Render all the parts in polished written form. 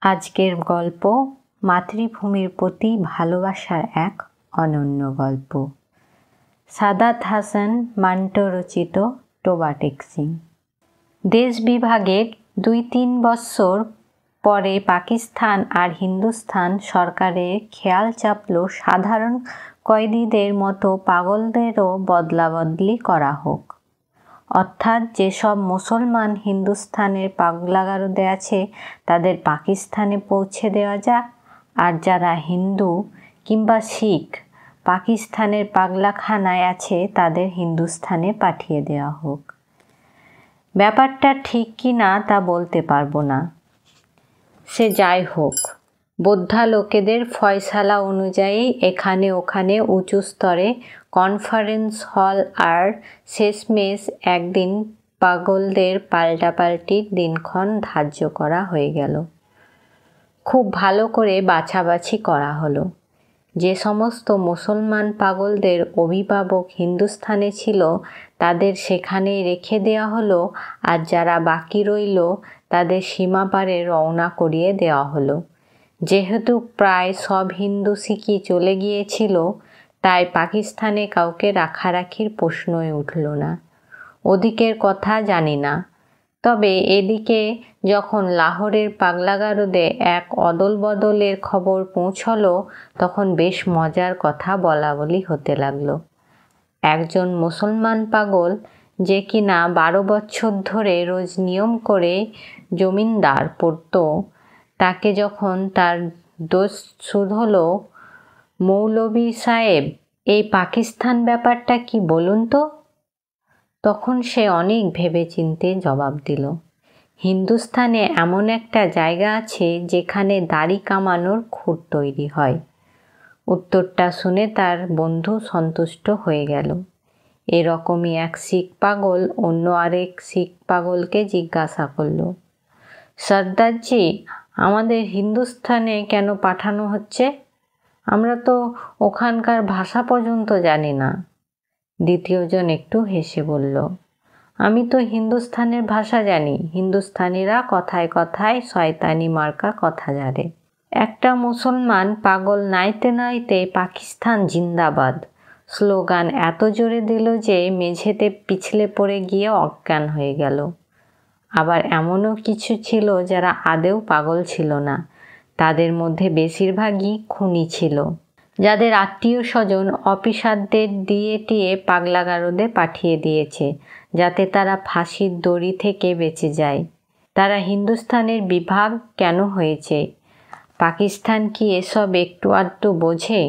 আজকের গল্প মাতৃভূমির প্রতি ভালোবাসার এক অনন্য গল্প। সাদাত হাসান মান্টো রচিত টোবা টেকসিং। দেশ বিভাগের ২-৩ বৎসর পরে পাকিস্তান আর হিন্দুস্তান সরকারের খেয়াল চাপল সাধারণ কয়েদিদের মতো পাগলদেরও বদলাবদলি করা হোক। অর্থাৎ যেসব মুসলমান হিন্দুস্তানের পাগলাগারদে আছে তাদের পাকিস্তানে পৌঁছে দেওয়া যাক, আর যারা হিন্দু কিংবা শিখ পাকিস্তানের পাগলাখানায় আছে তাদের হিন্দুস্তানে পাঠিয়ে দেওয়া হোক। ব্যাপারটা ঠিক কি না তা বলতে পারবো না। সে যাই হোক, বোদ্ধা লোকেদের ফয়সালা অনুযায়ী এখানে ওখানে উঁচু স্তরে কনফারেন্স হল আর শেষমেশ একদিন পাগলদের পাল্টাপাল্টির দিনক্ষণ ধার্য করা হয়ে গেল। খুব ভালো করে বাছাবাছি করা হলো। যে সমস্ত মুসলমান পাগলদের অভিভাবক হিন্দুস্তানে ছিল তাদের সেখানেই রেখে দেওয়া হলো, আর যারা বাকি রইল তাদের সীমাপারে রওনা করিয়ে দেওয়া হলো। যেহেতু প্রায় সব হিন্দু শিখই চলে গিয়েছিল, তাই পাকিস্তানে কাউকে রাখারাখির প্রশ্নই উঠল না। ওদিকের কথা জানি না, তবে এদিকে যখন লাহোরের পাগলাগারদে এক অদল বদলের খবর পৌঁছলো তখন বেশ মজার কথা বলা বলি হতে লাগলো। একজন মুসলমান পাগল, যে কিনা 12 বছর ধরে রোজ নিয়ম করে জমিনদার পড়ত, তাকে যখন তার দোষ শুধলো, মৌলভী সাহেব এই পাকিস্তান ব্যাপারটা কি বলুন তো? তখন সে অনেক ভেবেচিন্তে জবাব দিল, হিন্দুস্তানে এমন একটা জায়গা আছে যেখানে দাড়ি কামানোর খুঁট তৈরি হয়। উত্তরটা শুনে তার বন্ধু সন্তুষ্ট হয়ে গেল। এরকমই এক শিখ পাগল অন্য আরেক শিখ পাগলকে জিজ্ঞাসা করল, সর্দারজি, আমাদের হিন্দুস্তানে কেন পাঠানো হচ্ছে? আমরা তো ওখানকার ভাষা পর্যন্ত জানি না। দ্বিতীয়জন একটু হেসে বলল, আমি তো হিন্দুস্তানের ভাষা জানি। হিন্দুস্তানিরা কথায় কথায় শয়তানি মার্কা কথা জানে। একটা মুসলমান পাগল নাইতে নাইতে পাকিস্তান জিন্দাবাদ স্লোগান এত জোরে দিল যে মেঝেতে পিছলে পড়ে গিয়ে অজ্ঞান হয়ে গেল। আবার এমনও কিছু ছিল যারা আদেও পাগল ছিল না, তাদের মধ্যে বেশিরভাগই খুনি ছিল, যাদের আত্মীয় স্বজন অফিসারদের দিয়ে টিয়ে পাগলাগারদে পাঠিয়ে দিয়েছে যাতে তারা ফাঁসির দড়ি থেকে বেঁচে যায়। তারা হিন্দুস্তানের বিভাগ কেন হয়েছে, পাকিস্তান কি এসব একটু আধটু বোঝে?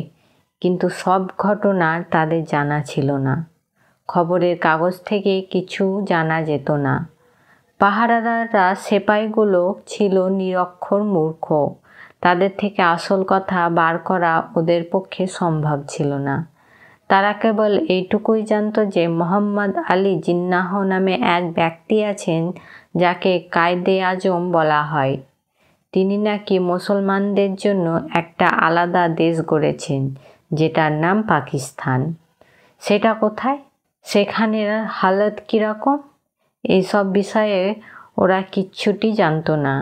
কিন্তু সব ঘটনা তাদের জানা ছিল না। খবরের কাগজ থেকে কিছু জানা যেত না। পাহারাদাররা সেপাইগুলো ছিল নিরক্ষর মূর্খ, তাদের থেকে আসল কথা বার করা ওদের পক্ষে সম্ভব ছিল না। তারা কেবল এইটুকুই জানত যে মোহাম্মদ আলী জিন্নাহ নামে এক ব্যক্তি আছেন যাকে কায়দে আজম বলা হয়। তিনি নাকি মুসলমানদের জন্য একটা আলাদা দেশ গড়েছেন যেটার নাম পাকিস্তান। সেটা কোথায়, সেখানের হালত কীরকম, এইসব বিষয়ে ওরা কিচ্ছুটি জানত না।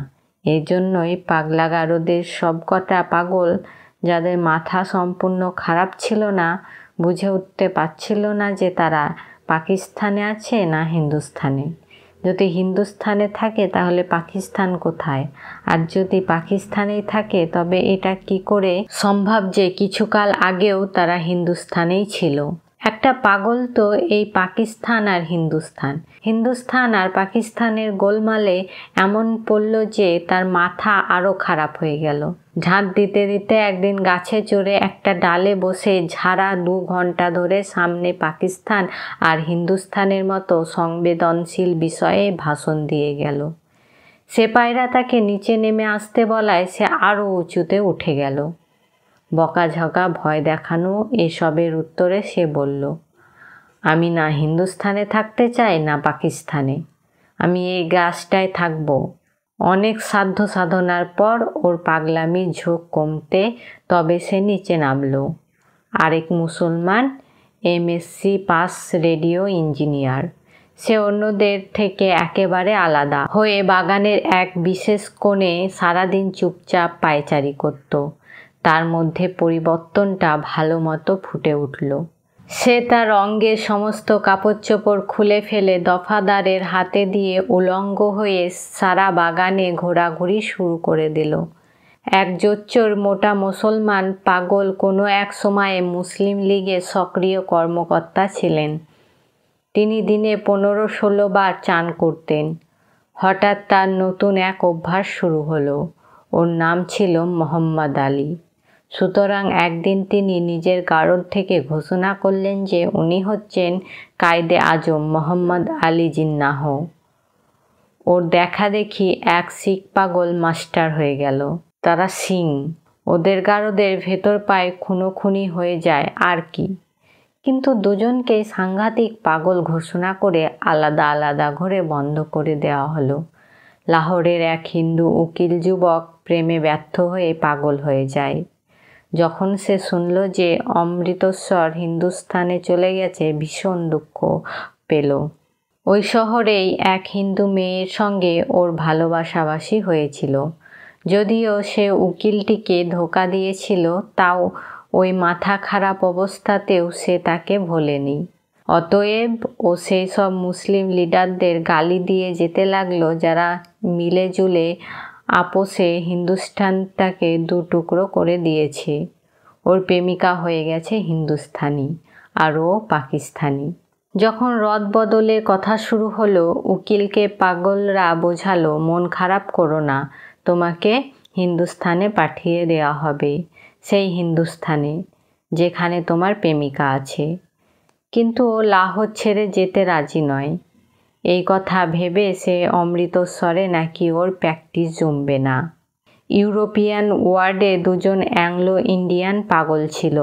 এই জন্যই পাগলাগারদের সবকটা পাগল, যাদের মাথা সম্পূর্ণ খারাপ ছিল না, বুঝে উঠতে পারছিল না যে তারা পাকিস্তানে আছে না হিন্দুস্তানে। যদি হিন্দুস্তানে থাকে তাহলে পাকিস্তান কোথায়, আর যদি পাকিস্তানেই থাকে তবে এটা কি করে সম্ভব যে কিছুকাল আগেও তারা হিন্দুস্তানেই ছিল? একটা পাগল তো এই পাকিস্তান আর হিন্দুস্তান আর পাকিস্তানের গোলমালে এমন পড়ল যে তার মাথা আরও খারাপ হয়ে গেল। ঝাঁট দিতে দিতে একদিন গাছে চড়ে একটা ডালে বসে ঝাড়া 2 ঘন্টা ধরে সামনে পাকিস্তান আর হিন্দুস্তানের মতো সংবেদনশীল বিষয়ে ভাষণ দিয়ে গেল। সেপাইরা তাকে নিচে নেমে আসতে বলায় সে আরও উঁচুতে উঠে গেল। বকাঝকা ভয় দেখানো এসবের উত্তরে সে বলল, আমি না হিন্দুস্তানে থাকতে চাই না পাকিস্তানে, আমি এই গাছটায় থাকব। অনেক সাধ্য সাধনার পর ওর পাগলামির ঝোঁক কমতে তবে সে নিচে নামল। আরেক মুসলমান MSc পাস রেডিও ইঞ্জিনিয়ার, সে অন্যদের থেকে একেবারে আলাদা হয়ে বাগানের এক বিশেষ কোণে সারাদিন চুপচাপ পায়চারি করত। তার মধ্যে পরিবর্তনটা ভালো মতো ফুটে উঠল। সে তার অঙ্গের সমস্ত কাপড় চোপড় খুলে ফেলে দফাদারের হাতে দিয়ে উলঙ্গ হয়ে সারা বাগানে ঘোরাঘুরি শুরু করে দিল। এক জোচ্চোর মোটা মুসলমান পাগল কোনো এক সময়ে মুসলিম লীগের সক্রিয় কর্মকর্তা ছিলেন। তিনি দিনে 15-16 বার চান করতেন। হঠাৎ তার নতুন এক অভ্যাস শুরু হলো। ওর নাম ছিল মোহাম্মদ আলী। সুতরাং একদিন তিনি নিজের গারদ থেকে ঘোষণা করলেন যে উনি হচ্ছেন কায়েদে আজম মোহাম্মদ আলী জিন্নাহ। ওর দেখা দেখি এক শিখ পাগল মাস্টার হয়ে গেল। তারা সিং। ওদের গারদের ভেতর পায়ে খুনোখুনি হয়ে যায় আর কি। কিন্তু দুজনকেই সাংঘাতিক পাগল ঘোষণা করে আলাদা আলাদা ঘরে বন্ধ করে দেওয়া হলো। লাহোরের এক হিন্দু উকিল যুবক প্রেমে ব্যর্থ হয়ে পাগল হয়ে যায়। যখন সে শুনল যে অমৃতসর হিন্দুস্থানে চলে গেছে, ভীষণ দুঃখ পেল। ওই শহরেই এক হিন্দু মেয়ের সঙ্গে ওর ভালোবাসাবাসি হয়েছিল। যদিও সে উকিলটিকে ধোঁকা দিয়েছিল, তাও ওই মাথা খারাপ অবস্থাতেও সে তাকে ভোলেনি। অতএব ও সেই সব মুসলিম লিডারদের গালি দিয়ে যেতে লাগলো যারা মিলেজুলে আপোষে হিন্দুস্থানটাকে 2 টুকরো করে দিয়েছে। ওর প্রেমিকা হয়ে গেছে হিন্দুস্থানি আর ও পাকিস্তানি। যখন রদ বদলের কথা শুরু হলো, উকিলকে পাগলরা বোঝালো, মন খারাপ করো না, তোমাকে হিন্দুস্থানে পাঠিয়ে দেওয়া হবে, সেই হিন্দুস্থানে যেখানে তোমার প্রেমিকা আছে। কিন্তু ও লাহোর ছেড়ে যেতে রাজি নয়। এই কথা ভেবে সে অমৃতসরে নাকি ওর প্র্যাকটিস জমবে না। ইউরোপিয়ান ওয়ার্ডে 2জন অ্যাংলো ইন্ডিয়ান পাগল ছিল।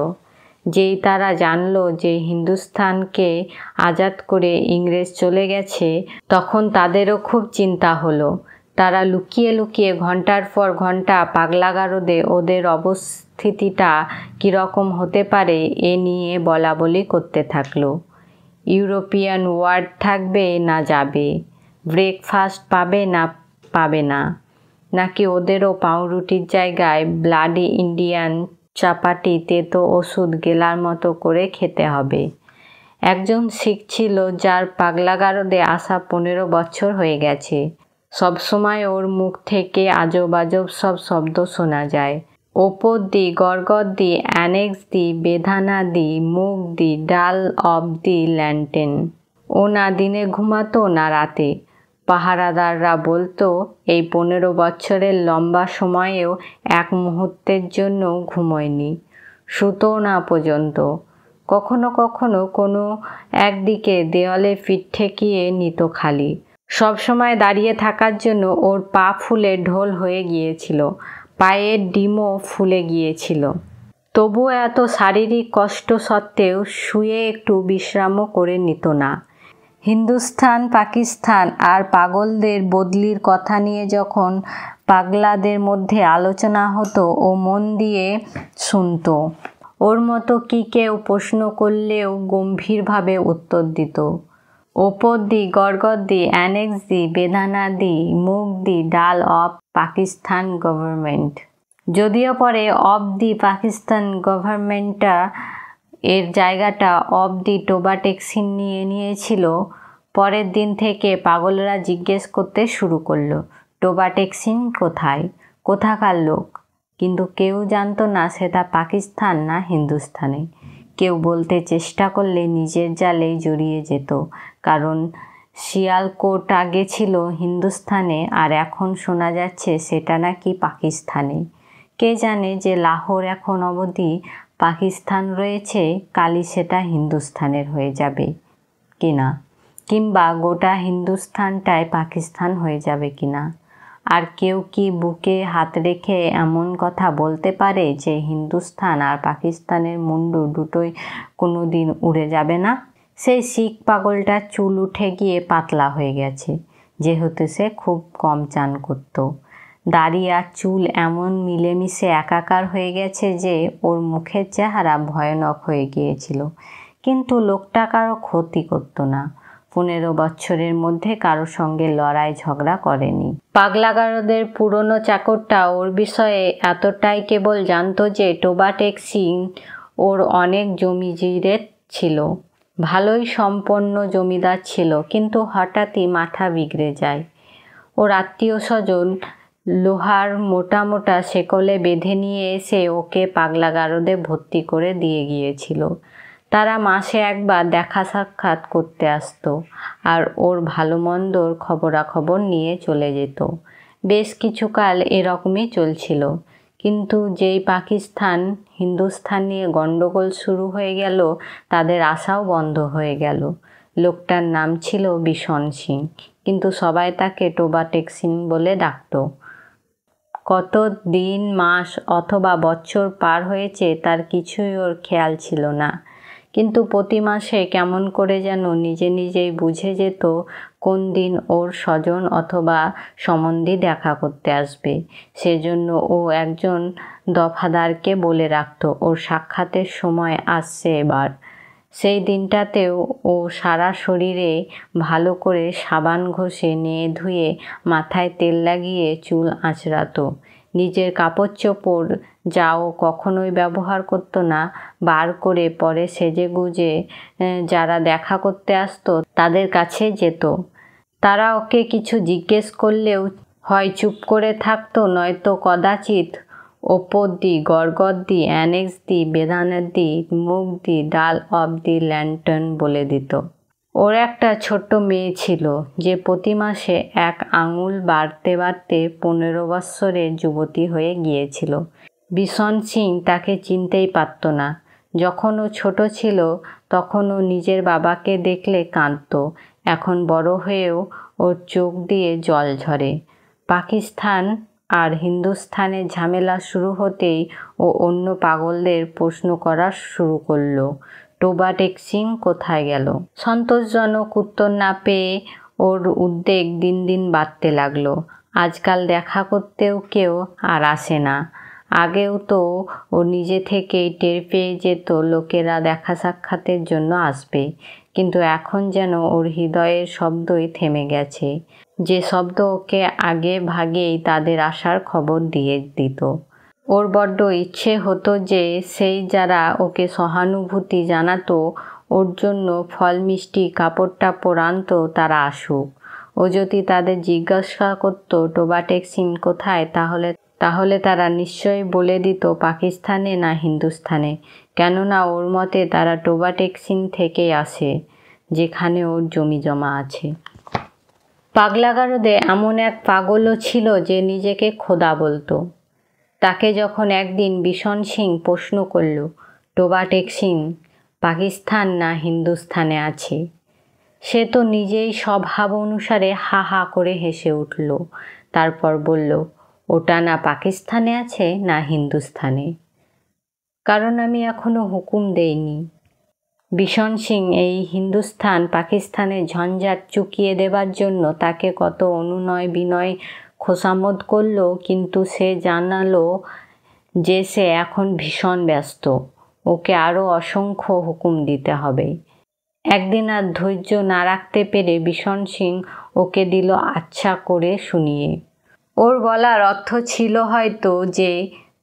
যেই তারা জানল যে হিন্দুস্থানকে আজাদ করে ইংরেজ চলে গেছে, তখন তাদেরও খুব চিন্তা হলো। তারা লুকিয়ে লুকিয়ে ঘন্টার পর ঘন্টা পাগলাগারদে ওদের অবস্থিতিটা কীরকম হতে পারে এ নিয়ে বলাবলি করতে থাকলো। ইউরোপিয়ান ওয়ার্ড থাকবে না যাবে, ব্রেকফাস্ট পাবে না পাবে না, নাকি ওদেরও পাউরুটির জায়গায় ব্লাডি ইন্ডিয়ান চাপাটি তেতো ওষুধ গেলার মতো করে খেতে হবে। একজন শিখ ছিল যার পাগলাগারদে আসা 15 বছর হয়ে গেছে। সবসময় ওর মুখ থেকে আজব আজব সব শব্দ শোনা যায়। ওপর দি, গরগর দি, অ্যানেক্স দি, বেধানা দি, মুখ দি, ডাল অব দি ল্যান্টেন। ও না দিনে ঘুমাতো না রাতে। পাহারাদাররা বলতো এই 15 বছরের লম্বা সময়েও এক মুহূর্তের জন্য ঘুমোয়নি, শুতো না পর্যন্ত। কখনো কখনো কোনো একদিকে দেওয়ালে পিঠ ঠেকিয়ে নিত খালি। সবসময় দাঁড়িয়ে থাকার জন্য ওর পা ফুলে ঢোল হয়ে গিয়েছিল, পায়ের ডিমও ফুলে গিয়েছিল। তবুও এত শারীরিক কষ্ট সত্ত্বেও শুয়ে একটু বিশ্রামও করে নিত না। হিন্দুস্থান, পাকিস্তান আর পাগলদের বদলির কথা নিয়ে যখন পাগলাদের মধ্যে আলোচনা হতো, ও মন দিয়ে শুনত। ওর মতো কি কেউ প্রশ্ন করলেও গম্ভীরভাবে উত্তর দিত। ওপর দি, গরগর দি, অ্যানেক্স দি, বেদানা দি, মুগ দি, ডাল অফ পাকিস্তান গভর্নমেন্ট। যদিও পরে অফ দি পাকিস্তান গভর্নমেন্টটা এর জায়গাটা অফ দি টোবাটেক্সিন নিয়ে নিয়েছিল। পরের দিন থেকে পাগলরা জিজ্ঞেস করতে শুরু করলো, টোবাটেক্সিন কোথায়, কোথাকার লোক? কিন্তু কেউ জানতো না সেটা পাকিস্তান না হিন্দুস্থানে। কেউ বলতে চেষ্টা করলে নিজের জালেই জড়িয়ে যেত, কারণ শিয়ালকোট আগে ছিল হিন্দুস্থানে আর এখন শোনা যাচ্ছে সেটা নাকি পাকিস্তানে। কে জানে যে লাহোর এখন অবধি পাকিস্তান রয়েছে, কালই সেটা হিন্দুস্থানের হয়ে যাবে কিনা, কিংবা গোটা হিন্দুস্থানটাই পাকিস্তান হয়ে যাবে কিনা। আর কেউ কি বুকে হাত রেখে এমন কথা বলতে পারে যে হিন্দুস্তান আর পাকিস্তানের মুন্ডু দুটোই কোনো দিন উড়ে যাবে না? সেই শিখ পাগলটার চুল উঠে গিয়ে পাতলা হয়ে গেছে, যেহেতু সে খুব কম চান করত। দাড়ি আর চুল এমন মিলেমিশে একাকার হয়ে গেছে যে ওর মুখের চেহারা ভয়ানক হয়ে গিয়েছিল। কিন্তু লোকটা কারো ক্ষতি করতো না। 15 বছরের মধ্যে কারোর সঙ্গে লড়াই ঝগড়া করেনি। পাগলাগারদের পুরনো চাকরটা ওর বিষয়ে এতটাই কেবল জানতো যে টোবা টেক্সিং ওর অনেক জমিজিরে ছিল, ভালোই সম্পন্ন জমিদার ছিল, কিন্তু হঠাৎই মাথা বিগড়ে যায়। ওর আত্মীয় স্বজন লোহার মোটা মোটা শেকলে বেঁধে নিয়ে এসে ওকে পাগলাগারদে ভর্তি করে দিয়ে গিয়েছিল। তারা মাসে একবার দেখা সাক্ষাৎ করতে আসতো আর ওর ভালো মন্দর খবরাখবর নিয়ে চলে যেত। বেশ কিছুকাল এরকমই চলছিল, কিন্তু যেই পাকিস্তান হিন্দুস্তান নিয়ে গণ্ডগোল শুরু হয়ে গেল তাদের আশাও বন্ধ হয়ে গেল। লোকটার নাম ছিল বিশন সিং, কিন্তু সবাই তাকে টোবা টেক্সিং বলে ডাকত। কত দিন, মাস অথবা বছর পার হয়েছে তার কিছুই ওর খেয়াল ছিল না, কিন্তু প্রতি মাসে কেমন করে যেন নিজে নিজেই বুঝে যেত কোন দিন ওর স্বজন অথবা সম্বন্ধী দেখা করতে আসবে। সেজন্য ও একজন দফাদারকে বলে রাখত ওর সাক্ষাতের সময় আসছে এবার। সেই দিনটাতেও ও সারা শরীরে ভালো করে সাবান ঘষে নেয়ে ধুয়ে মাথায় তেল লাগিয়ে চুল আঁচড়াতো। নিজের কাপড় চোপড় যা ও কখনোই ব্যবহার করতো না বার করে পরে সেজে গুজে যারা দেখা করতে আসতো তাদের কাছে যেত। তারা ওকে কিছু জিজ্ঞেস করলেও হয় চুপ করে থাকতো, নয়তো কদাচিৎ ওপর দি, গড়গড় দি, অ্যানেক্স দি, বেদানের দি, মুখ দি, ডাল অব দি ল্যান্টার্ন বলে দিত। ওর একটা ছোট্ট মেয়ে ছিল যে প্রতি মাসে 1 আঙুল বাড়তে বাড়তে 15 বৎসরের যুবতী হয়ে গিয়েছিল। বিশন সিং তাকে চিনতেই পারত না। যখন ও ছোট ছিল তখন ও নিজের বাবাকে দেখলে কাঁদত। এখন বড় হয়েও ওর চোখ দিয়ে জল ঝরে। পাকিস্তান আর হিন্দুস্তানের ঝামেলা শুরু হতেই ও অন্য পাগলদের প্রশ্ন করা শুরু করলো, টোবা টেক্সিং কোথায় গেল? সন্তোষজনক উত্তর না পেয়ে ওর উদ্বেগ দিন দিন বাড়তে লাগলো। আজকাল দেখা করতেও কেউ আর আসে না। আগেও তো ও নিজে থেকেই টের পেয়ে যেত লোকেরা দেখা সাক্ষাতের জন্য আসবে, কিন্তু এখন যেন ওর হৃদয়ের শব্দই থেমে গেছে, যে শব্দ ওকে আগে ভাগেই তাদের আসার খবর দিয়ে দিত। ওর বড্ড ইচ্ছে হতো যে সেই যারা ওকে সহানুভূতি জানাতো, ওর জন্য ফল মিষ্টি কাপড় টাপড় আনতো, তারা আসুক। ও যদি তাদের জিজ্ঞাসা করতো টোবা টেক্সিং কোথায়, তাহলে তারা নিশ্চয়ই বলে দিত পাকিস্তানে না হিন্দুস্তানে, কেননা ওর মতে তারা টোবা টেক্সিং থেকেই আসে, যেখানে ওর জমি জমা আছে। পাগলাগারদে এমন এক পাগলও ছিল যে নিজেকে খোদা বলতো। তাকে যখন একদিন বিশন সিং প্রশ্ন করল টোবা টেক্সিং পাকিস্তান না হিন্দুস্তানে আছে, সে তো নিজেই স্বভাব অনুসারে হা হা করে হেসে উঠল। তারপর বলল, ওটা না পাকিস্তানে আছে না হিন্দুস্তানে, কারণ আমি এখনো হুকুম দেইনি। বিশন সিং এই হিন্দুস্তান পাকিস্তানের ঝঞ্ঝাট চুকিয়ে দেবার জন্য তাকে কত অনুনয় বিনয় খোসামত করল, কিন্তু সে জানালো যে সে এখন ভীষণ ব্যস্ত, ওকে আরও অসংখ্য হুকুম দিতে হবে। একদিন আর ধৈর্য না রাখতে পেরে বিশন সিং ওকে দিল আচ্ছা করে শুনিয়ে। ওর বলার অর্থ ছিল হয়তো যে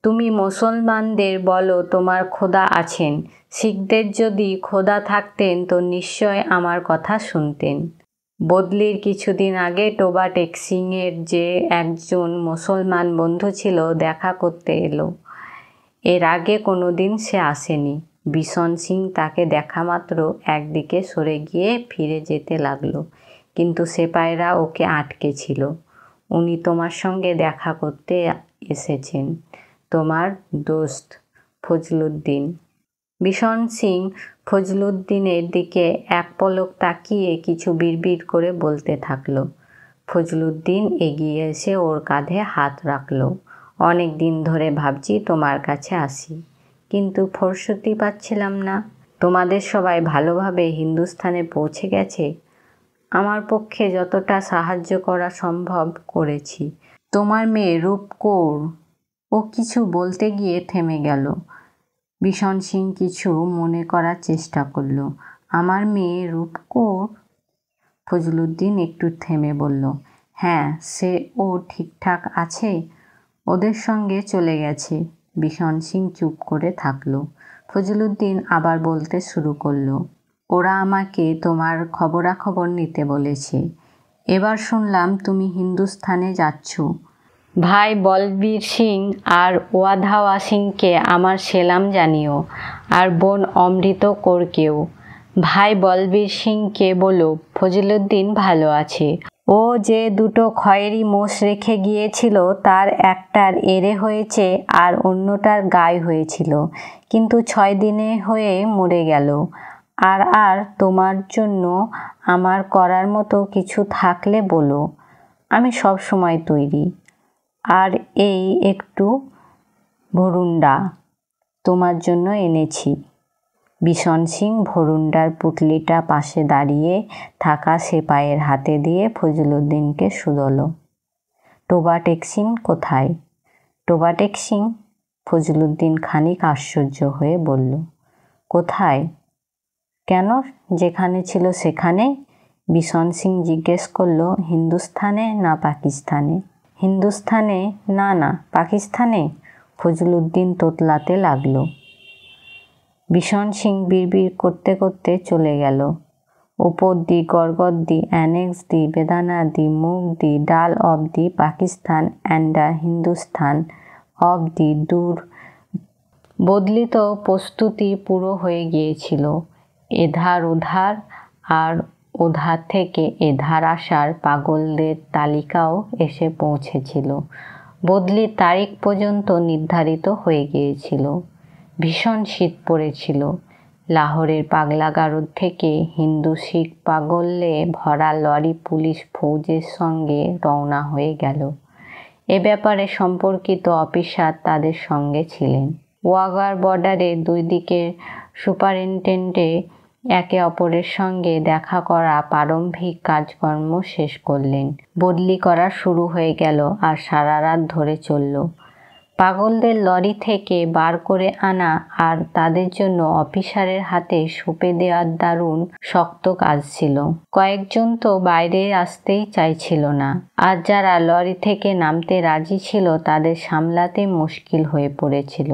তুমি মুসলমানদের বলো তোমার খোদা আছেন, শিখদের যদি খোদা থাকতেন তো নিশ্চয় আমার কথা শুনতেন। বদলির কিছুদিন আগে টোবা টেক্সিংয়ের যে একজন মুসলমান বন্ধু ছিল দেখা করতে এলো। এর আগে কোনো দিন সে আসেনি। বিশন সিং তাকে দেখা মাত্র একদিকে সরে গিয়ে ফিরে যেতে লাগলো, কিন্তু সেপাইরা ওকে আটকে ছিল। উনি তোমার সঙ্গে দেখা করতে এসেছেন, তোমার দোস্ত ফজলুদ্দিন। বিশন সিং ফজলুদ্দিনের দিকে এক পলক তাকিয়ে কিছু বিড়বিড় করে বলতে থাকলো। ফজলুদ্দিন এগিয়ে এসে ওর কাঁধে হাত রাখলো। অনেক দিন ধরে ভাবছি তোমার কাছে আসি, কিন্তু ফুরসতই পাচ্ছিলাম না। তোমাদের সবাই ভালোভাবে হিন্দুস্তানে পৌঁছে গেছে? আমার পক্ষে যতটা সাহায্য করা সম্ভব করেছি। তোমার মেয়ে রূপকৌর, ও কিছু বলতে গিয়ে থেমে গেল। বিশন সিং কিছু মনে করার চেষ্টা করল। আমার মেয়ে রূপকৌর? ফজলুদ্দিন একটু থেমে বলল, হ্যাঁ, সে ও ঠিকঠাক আছে, ওদের সঙ্গে চলে গেছে। বিশন সিং চুপ করে থাকলো। ফজলুদ্দিন আবার বলতে শুরু করলো, ওরা আমাকে তোমার খবরাখবর নিতে বলেছে। এবার শুনলাম তুমি হিন্দুস্থানে যাচ্ছ। ভাই বলবীর সিং আর ওয়াধাওয়া সিংকে আমার সেলাম জানিও, আর বোন অমৃত কৌরকেও। ভাই বলবীর সিংকে বলো ফজলুদ্দিন ভালো আছে। ও যে দুটো খয়েরি মোষ রেখে গিয়েছিল তার একটার এড়ে হয়েছে আর অন্যটার গায়ে হয়েছিল, কিন্তু 6 দিনে হয়ে মরে গেল। আর তোমার জন্য আমার করার মতো কিছু থাকলে বলো, আমি সব সময় তৈরি। আর এই একটু ভরুন্ডা তোমার জন্য এনেছি। বিশন সিং ভরুন্ডার পুটলিটা পাশে দাঁড়িয়ে থাকা সেপাইয়ের হাতে দিয়ে ফজলুদ্দিনকে শুধল। টোবাটেক সিং কোথায়? টোবাটেক সিং? ফজলুদ্দিন খানিক আশ্চর্য হয়ে বলল, কোথায়? কেন, যেখানে ছিল সেখানেই। বিশন সিং জিজ্ঞেস করল, হিন্দুস্থানে না পাকিস্তানে? হিন্দুস্থানে না পাকিস্তানে। ফজলুদ্দিন তোতলাতে লাগলো। বিশন সিং বিড়বিড় করতে করতে চলে গেল। ওপর দি, গড়গড় দি, অ্যানেক্স দি, বেদানা দি, মুগ দি, ডাল of the Pakistan and Hindustan of the দূর। বদলিত প্রস্তুতি পুরো হয়ে গিয়েছিল। এধার ওধার আর ওধার থেকে এধার আসার পাগলদের তালিকাও এসে পৌঁছেছিল। বদলির তারিখ পর্যন্ত নির্ধারিত হয়ে গিয়েছিল। ভীষণ শীত পড়েছিল। লাহোরের পাগলাগারদ থেকে হিন্দু শিখ পাগলে ভরা লরি পুলিশ ফৌজের সঙ্গে রওনা হয়ে গেল। এ ব্যাপারে সম্পর্কিত অফিসার তাদের সঙ্গে ছিলেন। ওয়াগার বর্ডারের 2 দিকের সুপারিনটেন্ডেন্টে একে অপরের সঙ্গে দেখা করা প্রারম্ভিক কাজকর্ম শেষ করলেন। বদলি করা শুরু হয়ে গেল আর সারা রাত ধরে চলল। পাগলদের লরি থেকে বার করে আনা আর তাদের জন্য অফিসারের হাতে সঁপে দেওয়ার দারুণ শক্ত কাজ ছিল। কয়েকজন তো বাইরে আসতেই চাইছিল না, আর যারা লরি থেকে নামতে রাজি ছিল তাদের সামলাতে মুশকিল হয়ে পড়েছিল,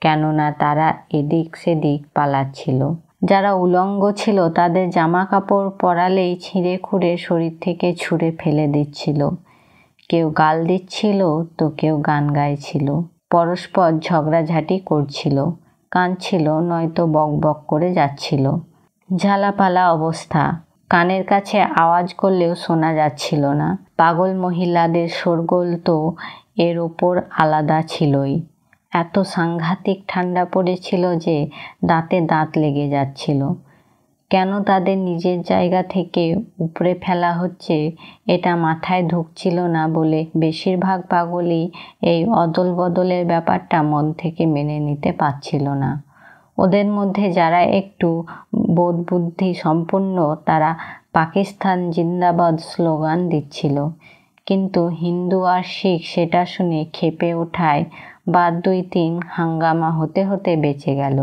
কেননা তারা এদিক সেদিক পালাচ্ছিল। যারা উলঙ্গ ছিল তাদের জামা কাপড় পরালেই ছিঁড়ে খুঁড়ে শরীর থেকে ছুঁড়ে ফেলে দিচ্ছিল। কেউ গাল দিচ্ছিল তো কেউ গান গাইছিল, পরস্পর ঝগড়াঝাটি করছিল, কাঁদছিল নয়তো বক বক করে যাচ্ছিল। ঝালাপালা অবস্থা, কানের কাছে আওয়াজ করলেও শোনা যাচ্ছিল না। পাগল মহিলাদের শোরগোল তো এর ওপর আলাদা ছিলই। এত সাংঘাতিক ঠান্ডা পড়েছিল যে দাঁতে দাঁত লেগে যাচ্ছিল। কেন তাদের নিজের জায়গা থেকে উপড়ে ফেলা হচ্ছে এটা মাথায় ঢুকছিল না বলে বেশিরভাগ পাগলই এই অদল বদলের ব্যাপারটা মন থেকে মেনে নিতে পারছিল না। ওদের মধ্যে যারা একটু বোধবুদ্ধি সম্পন্ন তারা পাকিস্তান জিন্দাবাদ স্লোগান দিচ্ছিল, কিন্তু হিন্দু আর শিখ সেটা শুনে ক্ষেপে ওঠায় বাদ 2-3 হাঙ্গামা হতে হতে বেঁচে গেল।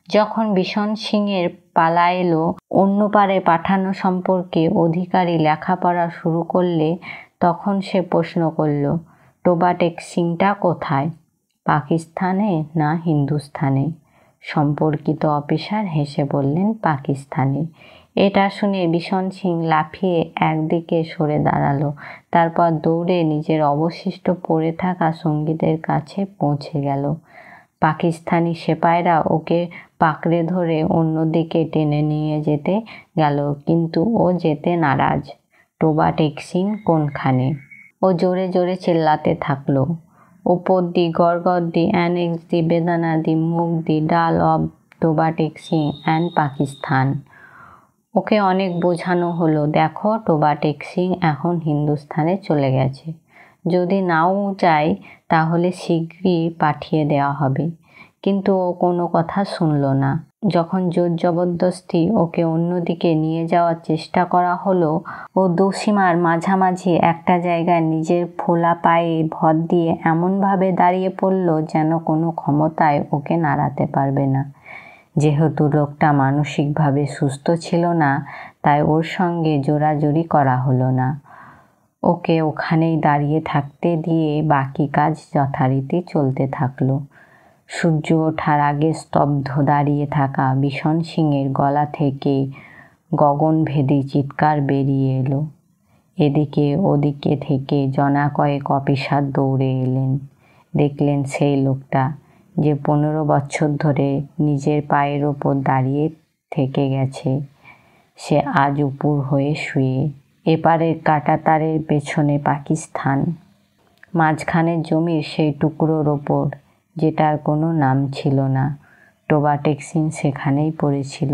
যখন বিশন সিংয়ের পালা এলো অন্য পারে পাঠানো সম্পর্কে অধিকারী লেখাপড়া শুরু করলে, তখন সে প্রশ্ন করল, টোবাটেক সিংটা কোথায়? পাকিস্তানে না হিন্দুস্থানে? সম্পর্কিত অফিসার হেসে বললেন, পাকিস্তানে। এটা শুনে বিশন সিং লাফিয়ে একদিকে সরে দাঁড়ালো, তারপর দৌড়ে নিজের অবশিষ্ট পড়ে থাকা সঙ্গীদের কাছে পৌঁছে গেল। পাকিস্তানি সেপাইরা ওকে পাকড়ে ধরে অন্যদিকে টেনে নিয়ে যেতে গেল, কিন্তু ও যেতে নারাজ। টোবাটেক সিং কোনখানে? ও জোরে জোরে চিল্লাতে থাকলো। ওপর দি, গড়গড় দি, অ্যানেক্স দি, বেদানা দি, মুগ দি, ডাল অব টোবাটেক সিং অ্যান্ড পাকিস্তান। ওকে অনেক বোঝানো হলো, দেখো টোবাটেক সিং এখন হিন্দুস্থানে চলে গেছে, যদি নাও যায় তাহলে শীঘ্রই পাঠিয়ে দেওয়া হবে, কিন্তু ও কোনো কথা শুনল না। যখন জোর জবরদস্তি ওকে অন্যদিকে নিয়ে যাওয়ার চেষ্টা করা হলো, ও দুসীমার মাঝামাঝি একটা জায়গায় নিজের ফোলা পায়ে ভর দিয়ে এমনভাবে দাঁড়িয়ে পড়ল যেন কোনো ক্ষমতায় ওকে নাড়াতে পারবে না। যেহেতু লোকটা মানসিকভাবে সুস্থ ছিল না, তাই ওর সঙ্গে জোরাজুরি করা হলো না। ওকে ওখানেই দাঁড়িয়ে থাকতে দিয়ে বাকি কাজ যথারীতি চলতে থাকলো। সূর্য ওঠার আগে স্তব্ধ দাঁড়িয়ে থাকা বিশন সিংয়ের গলা থেকে গগনভেদী চিৎকার বেরিয়ে এলো। এদিকে ওদিকে থেকে জনা কয়েক অফিসার দৌড়ে এলেন। দেখলেন সেই লোকটা, যে 15 বছর ধরে নিজের পায়ের ওপর দাঁড়িয়ে থেকে গেছে, সে আজ উপুর হয়ে শুয়ে। এপারের কাঁটাতারের পেছনে পাকিস্তান, মাঝখানের জমির সেই টুকরোর ওপর যেটার কোনো নাম ছিল না, টোবা টেক্সিন সেখানেই পড়েছিল।